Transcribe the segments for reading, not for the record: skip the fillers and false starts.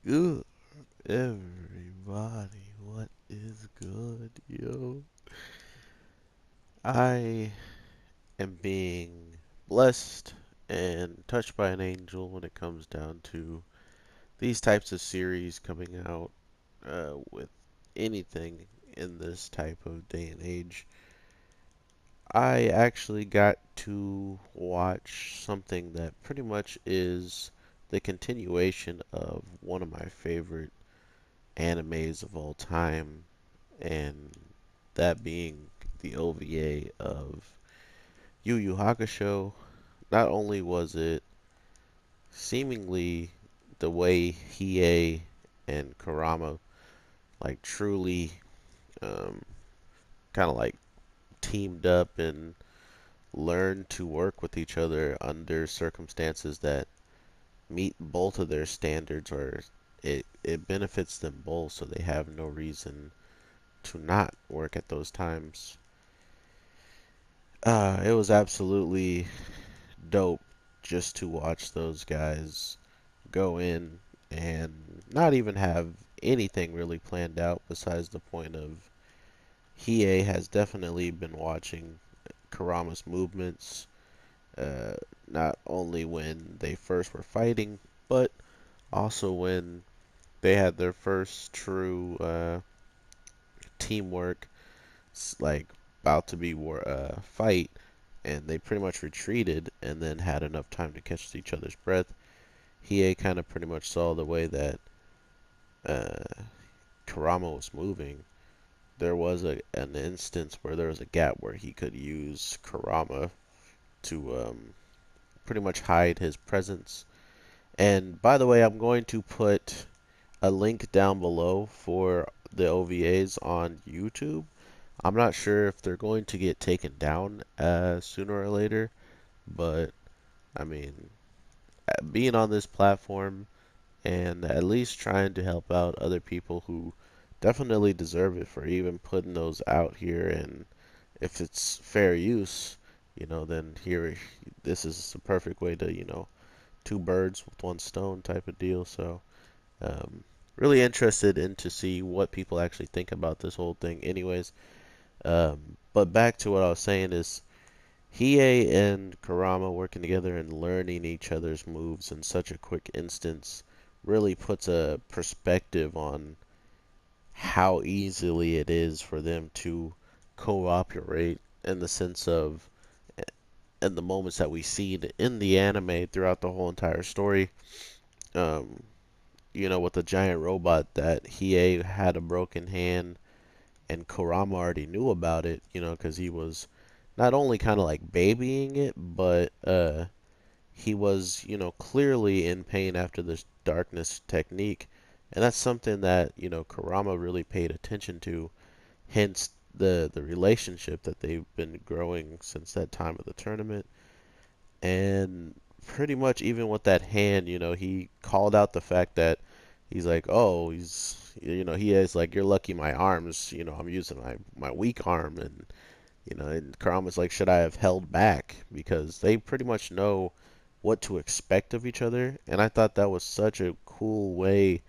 Good, everybody. What is good, yo? I am being blessed and touched by an angel when it comes down to these types of series coming out with anything in this type of day and age. I actually got to watch something that pretty much is the continuation of one of my favorite animes of all time, and that being the OVA of Yu Yu Hakusho. Not only was it seemingly the way Hiei and Kurama like truly um, kind of like teamed up and learned to work with each other under circumstances that meet both of their standards, or it benefits them both, so they have no reason to not work at those times. It was absolutely dope just to watch those guys go in and not even have anything really planned out besides the point of Hiei has definitely been watching Kurama's movements, uh, not only when they first were fighting, but also when they had their first true teamwork, like about to be fight, and they pretty much retreated and then had enough time to catch each other's breath. Hiei kind of pretty much saw the way that uh, Kurama was moving. There was an instance where there was a gap where he could use Kurama to pretty much hide his presence. And by the way, I'm going to put a link down below for the OVAs on YouTube. I'm not sure if they're going to get taken down sooner or later, but I mean, being on this platform and at least trying to help out other people who definitely deserve it for even putting those out here, and if it's fair use, then here this is the perfect way to, two birds with one stone type of deal. So, um, really interested in to see what people actually think about this whole thing. Anyways, but back to what I was saying is Hiei and Kurama working together and learning each other's moves in such a quick instance really puts a perspective on how easily it is for them to cooperate in the sense of in the moments that we see in the anime throughout the whole entire story. Um, with the giant robot that Hiei had a broken hand and Kurama already knew about it, because he was not only kind of like babying it, but he was, clearly in pain after this darkness technique. And that's something that, Kurama really paid attention to, hence the relationship that they've been growing since that time of the tournament. And pretty much even with that hand, he called out the fact that he's like, oh, he is like, you're lucky my arms, I'm using my weak arm. And Kurama's like, should I have held back? Because they pretty much know what to expect of each other. And I thought that was such a cool way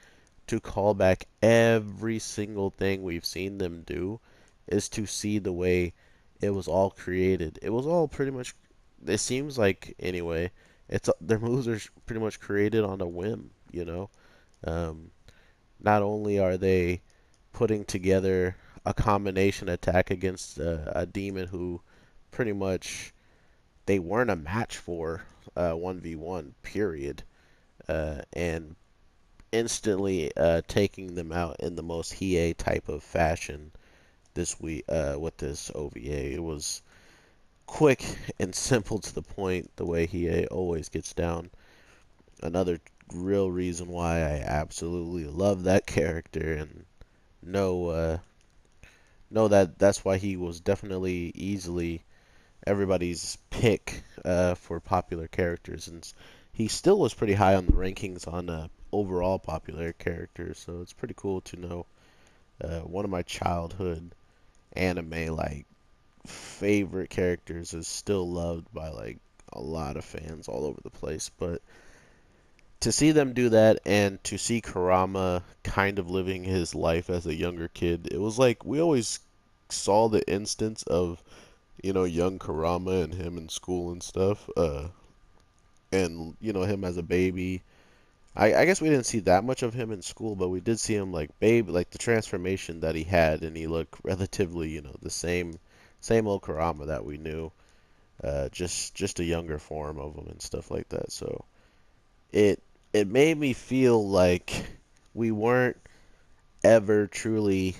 to call back every single thing we've seen them do, is to see the way it was all created. It was all pretty much, it seems like anyway, it's their moves are pretty much created on a whim. Um, Not only are they putting together a combination attack against a demon who pretty much they weren't a match for 1v1 period, and instantly taking them out in the most Hiei type of fashion this week with this OVA. It was quick and simple to the point, the way Hiei always gets down. Another real reason why I absolutely love that character, and know know that that's why he was definitely easily everybody's pick for popular characters, and he still was pretty high on the rankings on overall popular characters. So it's pretty cool to know one of my childhood anime like favorite characters is still loved by like a lot of fans all over the place. But to see them do that and to see Kurama kind of living his life as a younger kid, it was like we always saw the instance of, young Kurama and him in school and stuff, and him as a baby. I guess we didn't see that much of him in school, but we did see him like baby, like the transformation that he had, and he looked relatively, the same old Kurama that we knew, just a younger form of him and stuff like that. So it it made me feel like we weren't ever truly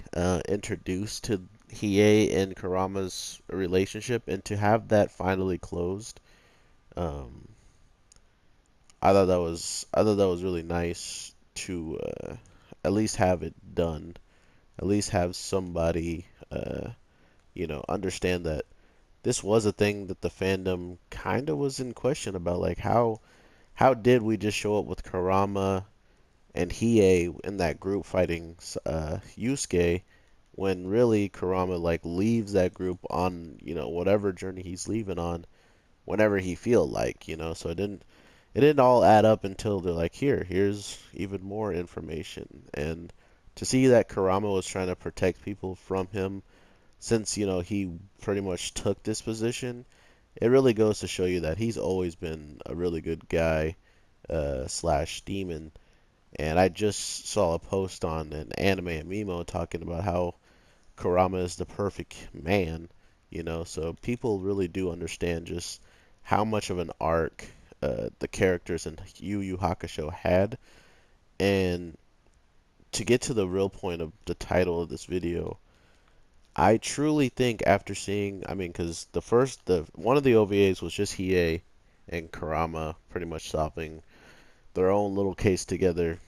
introduced to Hiei and Kurama's relationship, and to have that finally closed, um, I thought that was really nice to at least have it done, at least have somebody understand that this was a thing that the fandom kind of was in question about, like how did we just show up with Kurama and Hiei in that group fighting Yusuke, when really Kurama like leaves that group on whatever journey he's leaving on whenever he feel like, so it didn't all add up until they're like, here's even more information. And to see that Kurama was trying to protect people from him, since he pretty much took this position, it really goes to show you that he's always been a really good guy, slash demon. And I just saw a post on an anime and Mimo talking about how Kurama is the perfect man, so people really do understand just how much of an arc the characters in Yu Yu Hakusho had. And to get to the real point of the title of this video, I truly think after seeing, I mean, because the one of the OVAs was just Hiei and Kurama pretty much solving their own little case together.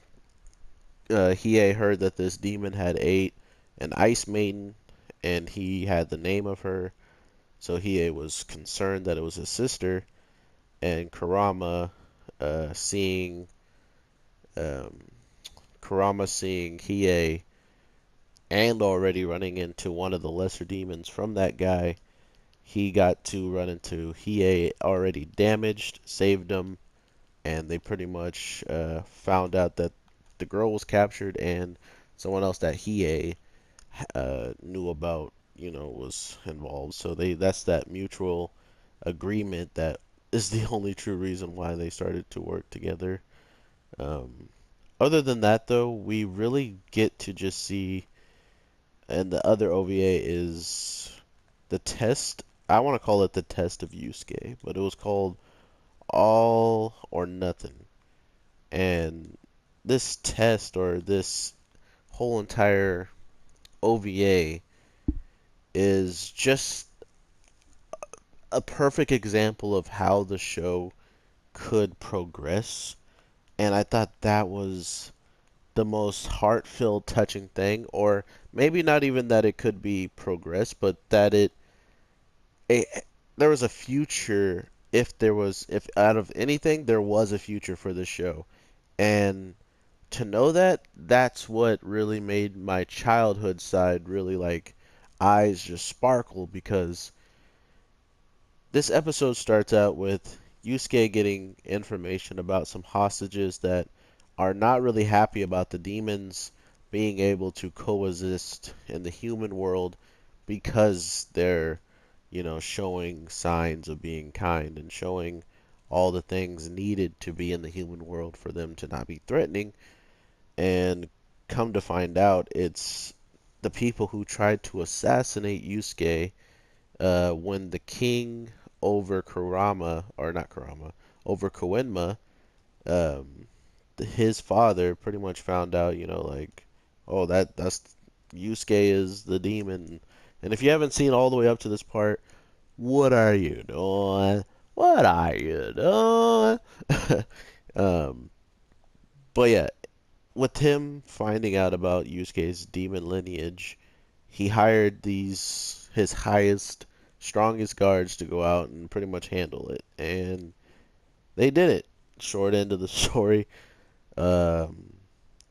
Hiei heard that this demon had ate an ice maiden, and he had the name of her, so Hiei was concerned that it was his sister. And seeing um, Kurama seeing Hiei and already running into one of the lesser demons from that guy, he got to run into Hiei already damaged, saved him, and they pretty much found out that the girl was captured, and someone else that Hiei knew about, was involved. So that's that mutual agreement that is the only true reason why they started to work together. Um, Other than that, though, we really get to just see, and the other OVA is the test. I want to call it the test of Yusuke, but it was called All or Nothing. And this test, or this whole entire OVA, is just a perfect example of how the show could progress. And I thought that was the most heart-filled, touching thing, or maybe not even that it could be progress, but that it there was a future. If out of anything there was a future for this show, and to know that, that's what really made my childhood side really like eyes just sparkle, because this episode starts out with Yusuke getting information about some hostages that are not really happy about the demons being able to coexist in the human world, because they're, showing signs of being kind and showing all the things needed to be in the human world for them to not be threatening. And come to find out, it's the people who tried to assassinate Yusuke when the king over Kurama, or not Kurama, over Koenma, um, his father pretty much found out, like, oh, that's Yusuke is the demon. And if you haven't seen all the way up to this part, what are you doing? What are you doing? um, but yeah, with him finding out about Yusuke's demon lineage, he hired his highest, strongest guards to go out and pretty much handle it, and they did it. Short end of the story, um,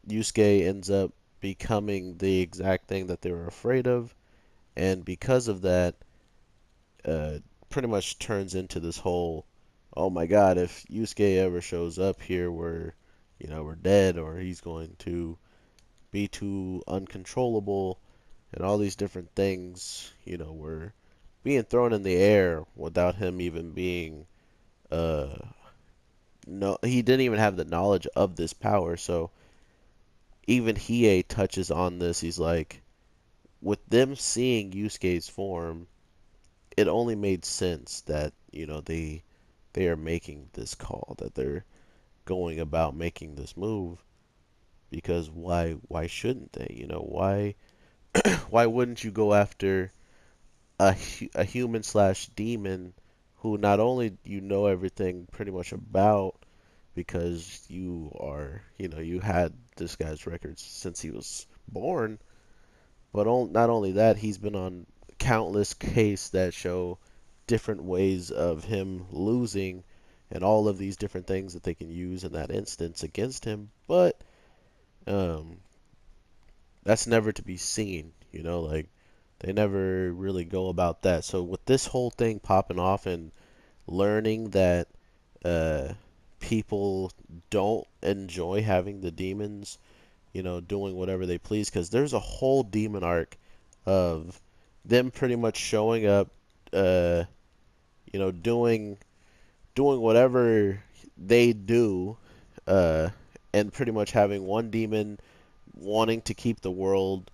Yusuke ends up becoming the exact thing that they were afraid of, and because of that, uh, pretty much turns into this whole, oh my God, if Yusuke ever shows up here, we're we're dead, or he's going to be too uncontrollable, and all these different things, were being thrown in the air without him even being, uh, no, he didn't even have the knowledge of this power. So even Hiei touches on this. He's like, with them seeing Yusuke's form, it only made sense that, they are making this call, that they're going about making this move, because why shouldn't they? Why wouldn't you go after a human slash demon who not only everything pretty much about, because you had this guy's records since he was born, but not only that, he's been on countless cases that show different ways of him losing, and all of these different things that they can use in that instance against him. But um, that's never to be seen, like they never really go about that. So with this whole thing popping off and learning that uh, people don't enjoy having the demons, doing whatever they please, because there's a whole demon arc of them pretty much showing up, uh, doing whatever they do, uh, and pretty much having one demon wanting to keep the world,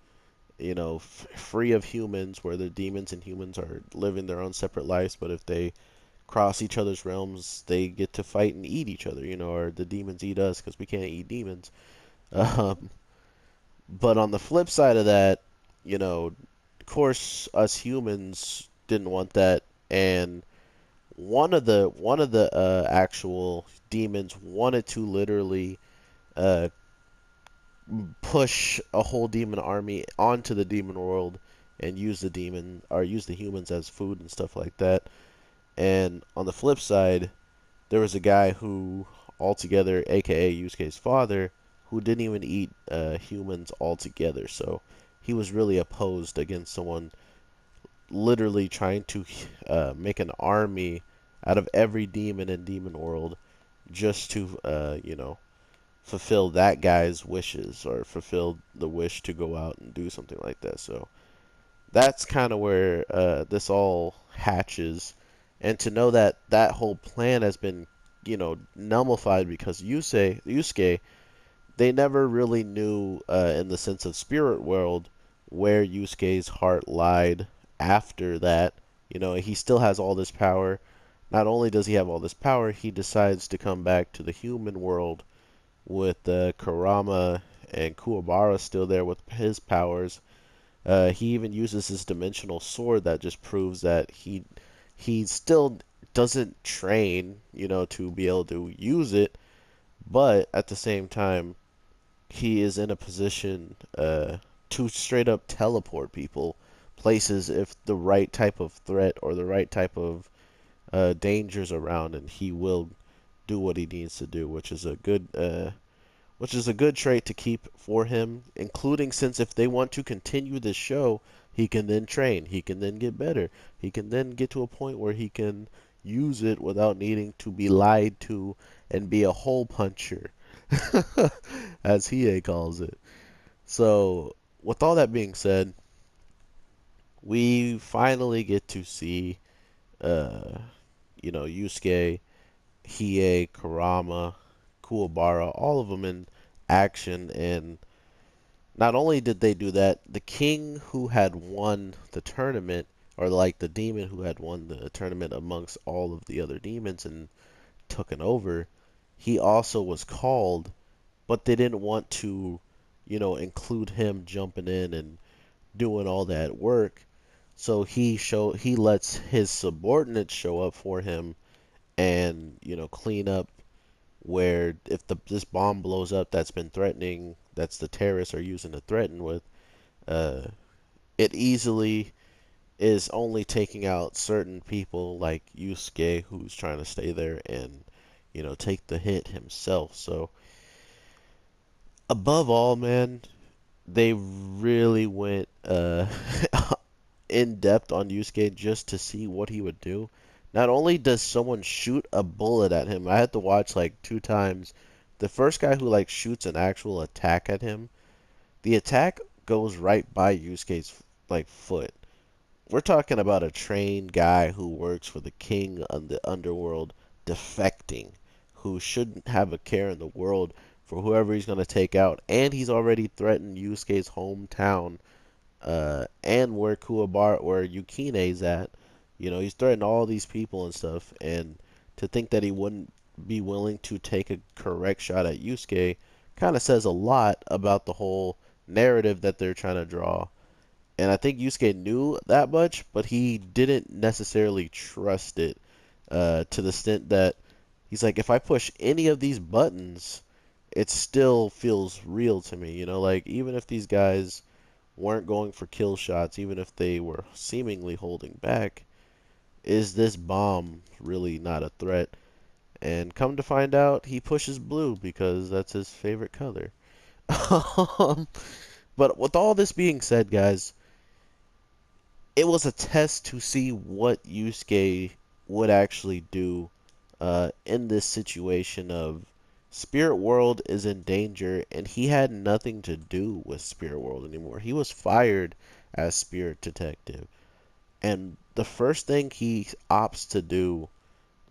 free of humans, where the demons and humans are living their own separate lives. But if they cross each other's realms, they get to fight and eat each other, or the demons eat us because we can't eat demons. Um, but on the flip side of that, of course, us humans didn't want that, and one of the actual demons wanted to literally uh, push a whole demon army onto the demon world and use the humans as food and stuff like that. And on the flip side, there was a guy who altogether, aka Yusuke's father, who didn't even eat humans altogether. So he was really opposed against someone literally trying to make an army out of every demon in demon world, just to fulfill that guy's wishes, or fulfill the wish to go out and do something like that. So that's kind of where this all hatches, and to know that that whole plan has been, nullified, because Yusuke, they never really knew, in the sense of spirit world, where Yusuke's heart lied after that. He still has all this power. Not only does he have all this power, he decides to come back to the human world with Kurama and Kuwabara still there with his powers. He even uses his dimensional sword that just proves that he still doesn't train, to be able to use it, but at the same time, he is in a position to straight up teleport people places if the right type of threat or the right type of dangers around, and he will do what he needs to do, which is a good trait to keep for him, including since if they want to continue this show, he can then train, he can then get better, he can then get to a point where he can use it without needing to be lied to and be a hole puncher, as Hiei calls it. So, with all that being said, we finally get to see, uh, Yusuke, Hiei, Kurama, Kuwabara, all of them in action. And not only did they do that, the king who had won the tournament, or like the demon who had won the tournament amongst all of the other demons and taken over, he also was called, but they didn't want to, include him jumping in and doing all that work. So he lets his subordinates show up for him and, clean up where if this bomb blows up that's been threatening, that's the terrorists are using to threaten with, uh, it easily is only taking out certain people like Yusuke, who's trying to stay there and, take the hit himself. So above all, man, they really went in depth on Yusuke just to see what he would do. Not only does someone shoot a bullet at him, I had to watch like two times the first guy who like shoots an actual attack at him, the attack goes right by Yusuke's like foot. We're talking about a trained guy who works for the king of the underworld defecting, who shouldn't have a care in the world for whoever he's going to take out, and he's already threatened Yusuke's hometown, and where Kuwabara, where Yukine's at. You know, he's threatened all these people and stuff, and to think that he wouldn't be willing to take a correct shot at Yusuke kind of says a lot about the whole narrative that they're trying to draw. And I think Yusuke knew that much, but he didn't necessarily trust it, to the extent that he's like, if I push any of these buttons, it still feels real to me. You know, like even if these guys weren't going for kill shots, even if they were seemingly holding back, is this bomb really not a threat? And come to find out, he pushes blue because that's his favorite color. Um, but with all this being said, guys, it was a test to see what Yusuke would actually do, in this situation of Spirit World is in danger, and he had nothing to do with Spirit World anymore. He was fired as Spirit Detective. And the first thing he opts to do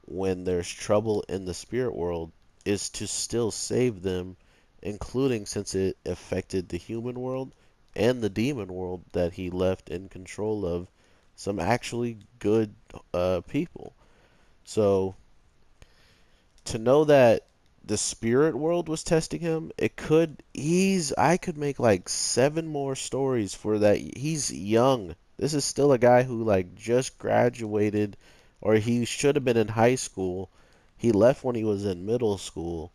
when there's trouble in the Spirit World is to still save them, including since it affected the human world and the demon world that he left in control of some actually good people. So to know that the spirit world was testing him, it could he's I could make like seven more stories for that. He's young. This is still a guy who like just graduated, or he should have been in high school. He left when he was in middle school,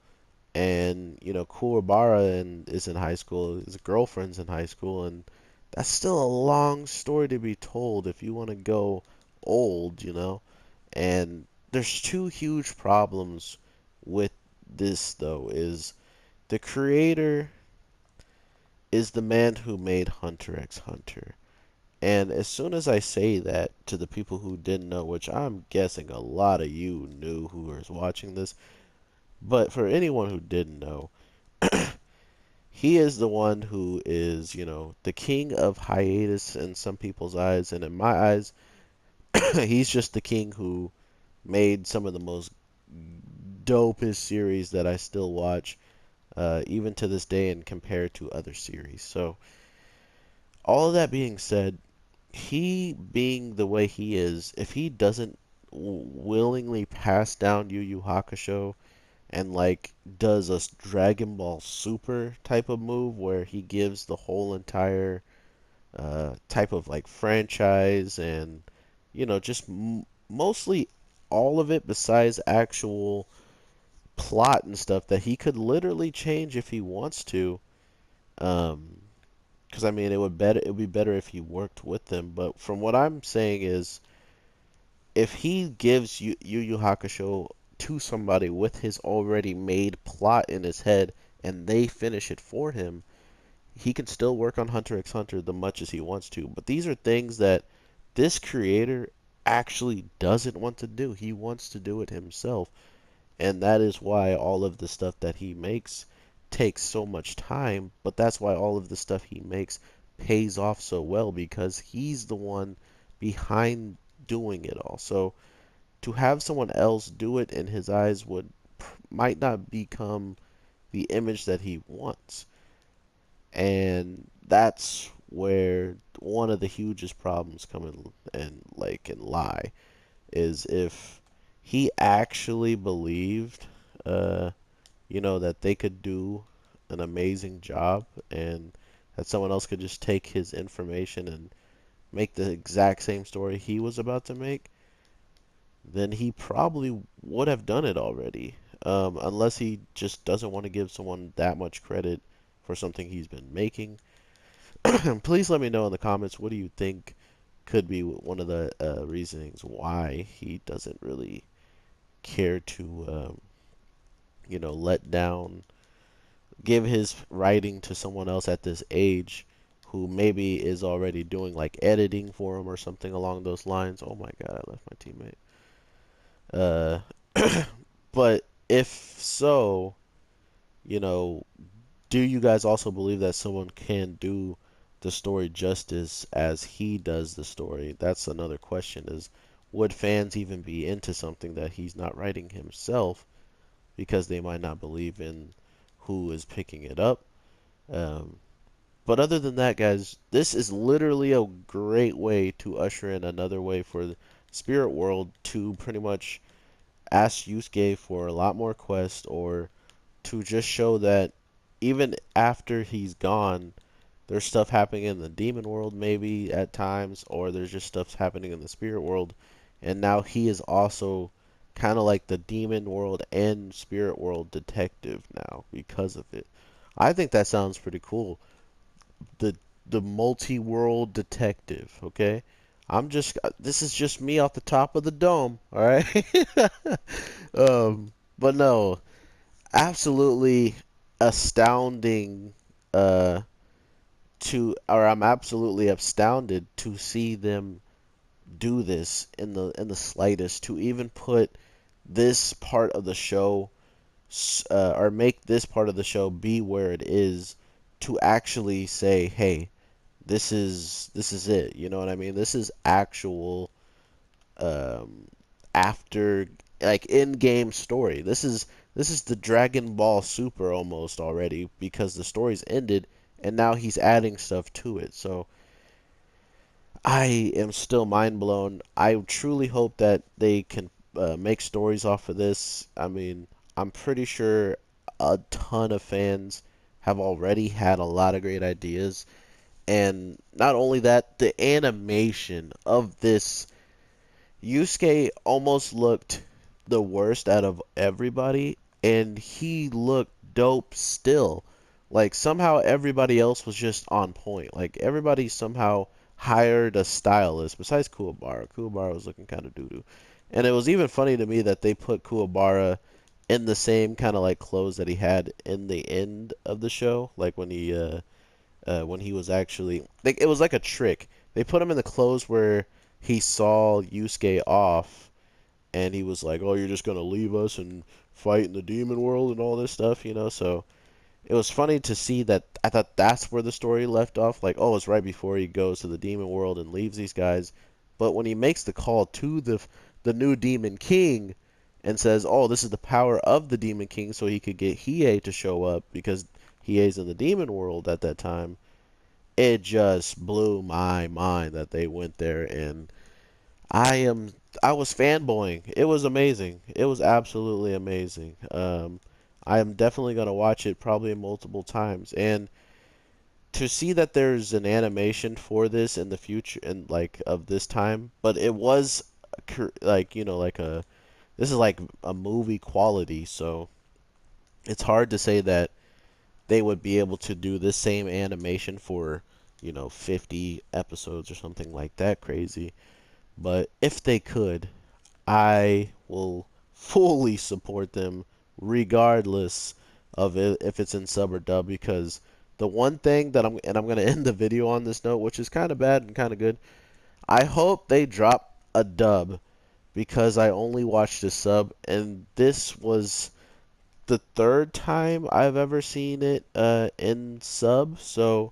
and you know Kuwabara and is in high school. His girlfriend's in high school, and that's still a long story to be told if you want to go old, you know. And there's two huge problems with this though is the creator is the man who made Hunter x Hunter. And as soon as I say that to the people who didn't know, which I'm guessing a lot of you knew who was watching this, but for anyone who didn't know, he is the one who is, you know, the king of hiatus in some people's eyes, and in my eyes, he's just the king who made some of the most dopest series that I still watch, even to this day, and compared to other series. So, all of that being said, he being the way he is, if he doesn't willingly pass down Yu Yu Hakusho and like does a Dragon Ball Super type of move where he gives the whole entire type of like franchise and you know just mostly all of it besides actual plot and stuff that he could literally change if he wants to. Um, because I mean, it would be better if he worked with them. But from what I'm saying is, if he gives Yu Yu Hakusho to somebody with his already made plot in his head, and they finish it for him, he can still work on Hunter x Hunter the much as he wants to. But these are things that this creator actually doesn't want to do. He wants to do it himself. And that is why all of the stuff that he makes takes so much time, but that's why all of the stuff he makes pays off so well because he's the one behind doing it all. So to have someone else do it in his eyes would might not become the image that he wants. And that's where one of the hugest problems come in and lie is if he actually believed, uh, you know, that they could do an amazing job and that someone else could just take his information and make the exact same story he was about to make, then he probably would have done it already. Unless he just doesn't want to give someone that much credit for something he's been making. Please let me know in the comments, what do you think could be one of the reasonings why he doesn't really care to, you know, let down, give his writing to someone else at this age who maybe is already doing like editing for him or something along those lines. Oh my God, I left my teammate. But if so, you know, do you guys also believe that someone can do the story justice as he does the story? That's another question is, would fans even be into something that he's not writing himself because they might not believe in who is picking it up? Um, but other than that, guys, this is literally a great way to usher in another way for the Spirit World to pretty much ask Yusuke for a lot more quests, or to just show that even after he's gone, there's stuff happening in the demon world maybe at times, or there's just stuff happening in the spirit world, and now he is also kind of like the demon world and spirit world detective now because of it. I think that sounds pretty cool. The the multi-world detective, okay? This is just me off the top of the dome, all right? But no, absolutely astounding uh or I'm absolutely astounded to see them do this in the slightest, to even put this part of the show or make this part of the show be where it is, to actually say, hey, this is it. You know what I mean? This is actual um, after, like, in-game story. This is the Dragon Ball Super almost already, because the story's ended and now he's adding stuff to it. So I am still mind blown. I truly hope that they can make stories off of this. I mean, I'm pretty sure a ton of fans have already had a lot of great ideas. And not only that, the animation of this, Yusuke almost looked the worst out of everybody, and he looked dope still. Like, somehow everybody else was just on point. Like, everybody somehow hired a stylist besides Kuwabara. Kuwabara was looking kind of doo-doo. And it was even funny to me that they put Kuwabara in the same kind of like clothes that he had in the end of the show, like when he was actually, like, it was like a trick. They put him in the clothes where he saw Yusuke off, and he was like, "Oh, you're just gonna leave us and fight in the demon world and all this stuff," you know. So it was funny to see that. I thought that's where the story left off. Like, oh, it's right before he goes to the demon world and leaves these guys. But when he makes the call to the new demon king and says, "Oh, this is the power of the demon king," so he could get Hiei to show up because Hiei's in the demon world at that time, it just blew my mind that they went there, and I am I was fanboying. It was amazing. It was absolutely amazing. I am definitely gonna watch it probably multiple times, and to see that there's an animation for this in the future and like of this time, but it was like, you know, like a, this is like a movie quality, so it's hard to say that they would be able to do this same animation for, you know, 50 episodes or something like that crazy. But if they could, I will fully support them regardless of if it's in sub or dub, because the one thing that I'm going to end the video on this note, which is kind of bad and kind of good, I hope they drop a dub, because I only watched a sub, and this was the third time I've ever seen it in sub. So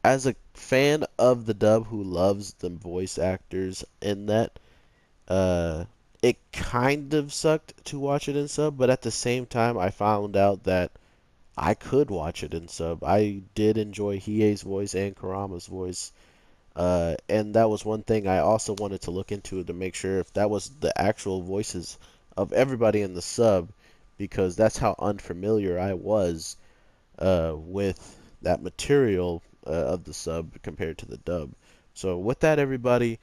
as a fan of the dub who loves the voice actors in that, uh, it kind of sucked to watch it in sub, but at the same time, I found out that I could watch it in sub. I did enjoy Hiei's voice and Kurama's voice, and that was one thing I also wanted to look into to make sure if that was the actual voices of everybody in the sub, because that's how unfamiliar I was with that material of the sub compared to the dub. So with that, everybody,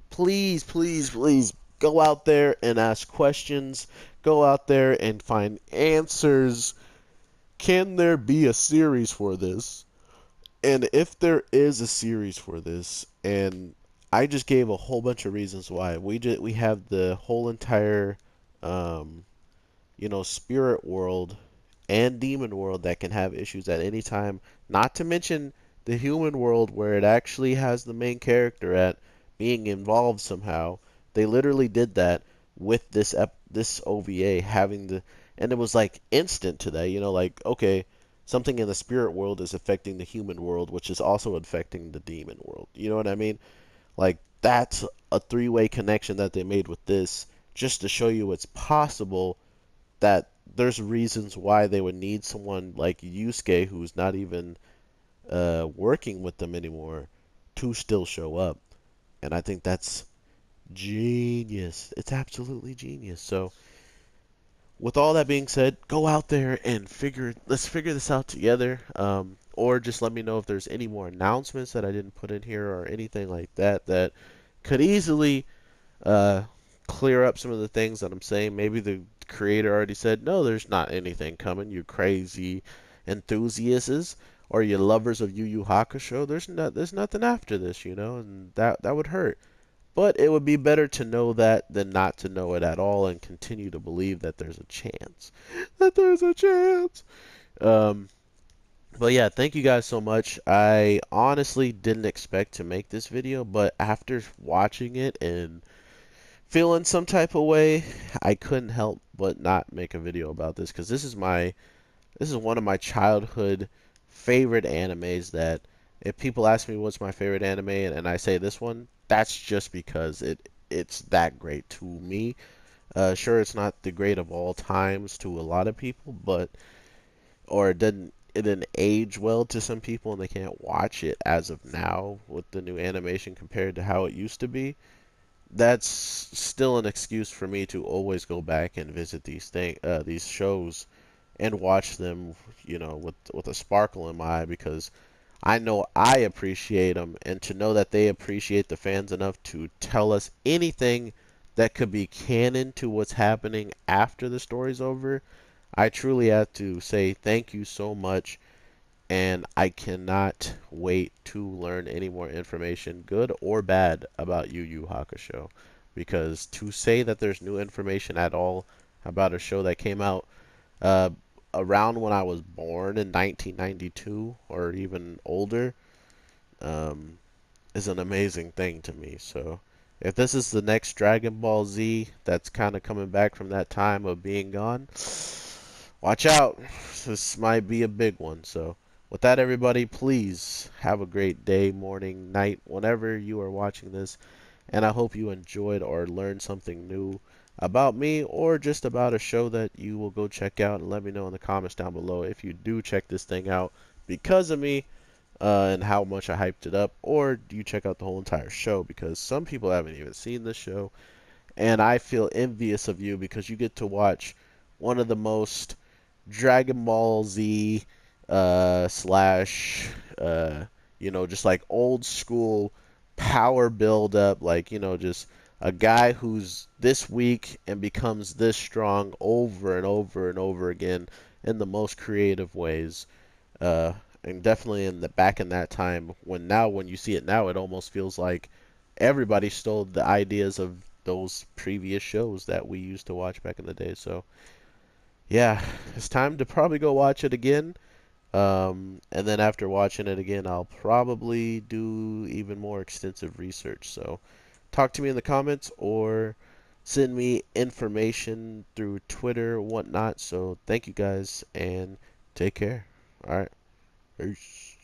please, please, please go out there and ask questions. Go out there and find answers. Can there be a series for this? And if there is a series for this, and I just gave a whole bunch of reasons why. We have the whole entire um, you know, spirit world and demon world that can have issues at any time. Not to mention the human world where it actually has the main character at being involved somehow. They literally did that with this OVA having the, and it was like instant to that, like, okay, something in the spirit world is affecting the human world, which is also affecting the demon world. You know what I mean? Like, that's a three-way connection that they made with this, just to show you it's possible that there's reasons why they would need someone like Yusuke, who's not even working with them anymore, to still show up. And I think that's genius. It's absolutely genius. So, with all that being said, go out there and let's figure this out together. Or just let me know if there's any more announcements that I didn't put in here or anything like that that could easily uh, clear up some of the things that I'm saying. Maybe the creator already said, no, there's not anything coming, you crazy enthusiasts or you lovers of Yu Yu Hakusho. There's nothing after this, and that would hurt. But it would be better to know that than not to know it at all and continue to believe that there's a chance. That there's a chance. Um, but yeah, thank you guys so much. I honestly didn't expect to make this video, but after watching it and feeling some type of way, I couldn't help but not make a video about this because this is one of my childhood favorite animes that if people ask me what's my favorite anime and I say this one, that's just because it's that great to me. Sure, it's not the great of all times to a lot of people, but or it didn't age well to some people and they can't watch it as of now with the new animation compared to how it used to be. That's still an excuse for me to always go back and visit these shows and watch them, with a sparkle in my eye because I know I appreciate them, and to know that they appreciate the fans enough to tell us anything that could be canon to what's happening after the story's over, I truly have to say thank you so much, and I cannot wait to learn any more information, good or bad, about Yu Yu Hakusho. Because to say that there's new information at all about a show that came out uh, around when I was born in 1992 or even older, um, is an amazing thing to me. So, if this is the next Dragon Ball Z that's kind of coming back from that time of being gone, watch out. This might be a big one. So, with that, everybody, please have a great day, morning, night, whenever you are watching this. And I hope you enjoyed or learned something new about me or just about a show that you will go check out, and let me know in the comments down below if you do check this thing out because of me and how much I hyped it up, or do you check out the whole entire show because some people haven't even seen this show, and I feel envious of you because you get to watch one of the most Dragon Ball Z slash just like old school power build up, like just a guy who's this weak and becomes this strong over and over and over again in the most creative ways. Uh, and definitely in the back in that time when you see it now, it almost feels like everybody stole the ideas of those previous shows that we used to watch back in the day. So yeah, it's time to probably go watch it again. And then after watching it again, I'll probably do even more extensive research. So talk to me in the comments or send me information through Twitter or whatnot. So thank you guys and take care. All right. Peace.